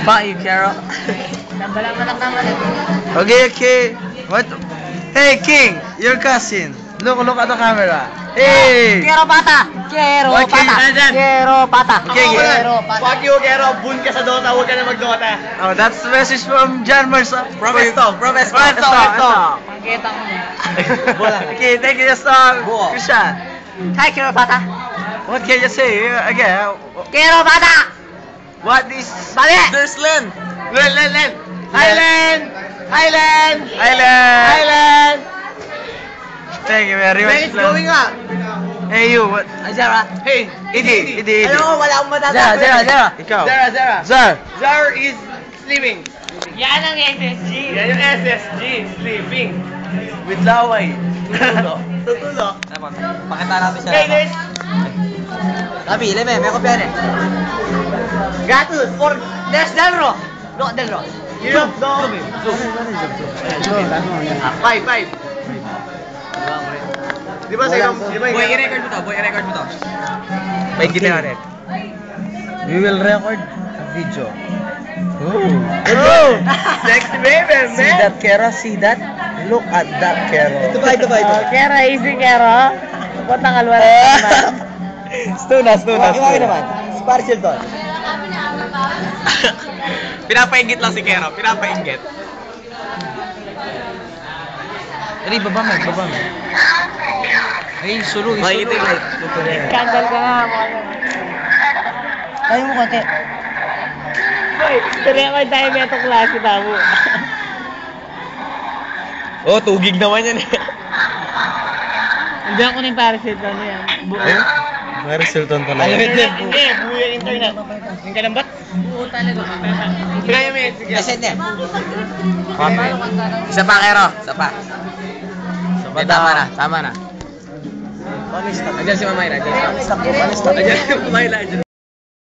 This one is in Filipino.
Fuck you, Carol. Okay. What? Hey, King, your cousin. Look at the camera. Hey! Kero pata! Fuck you, Kero. Bun ka sa Dota. Huwag ka na mag-Dota. Oh, that's the message from John Marsa. Promesto. Pangkita mo. Okay, thank you, Justin. Christian. Hi, Kero pata! What can you say again? Kero pata! What is... Mali! There's Len. Island! Thank you very much. It's going up. Hey, you, what? Zara. Hey, Idi. Alam mo, wala akong matataas. Zara. Ikaw. Zara. Zar. Zara is sleeping. Yan ang SSG. Yan yung SSG, sleeping. With laway. Tutulo. Pakita natin siya. Hey, there's Labi, leme, may kopya rin. Gatus, for Delro. Europe, no. Five. Di ba sa ibang... Boy, i-record mo to. May ginawa. We will record a video. Oh! Sexy baby, man. See that, Kera? See that? Look at that, Kera. Ito ba? Kera, easy Kera. Putang alwala naman. Stunas. naman. Sparshil doon. Pinapainggit lang si Kero. Pinapainggit. Ay, baba mo. Ay, sulu. Makikita yung light. Candle ka nga. Tayo mo konti. Boy, turiya ko tayo metong klase tamo. Oh, tugig naman yan eh. Hindi ako ng Paris ano yan. Marisol ton pala. Hindi, buhay yung internet. Yung kalambat? Buo talaga. Kaya may sige. Reset niya. Isa pa, Kero. Isa pa. Tama na. Andiyan si Mamayra. Andiyan si Mamayra.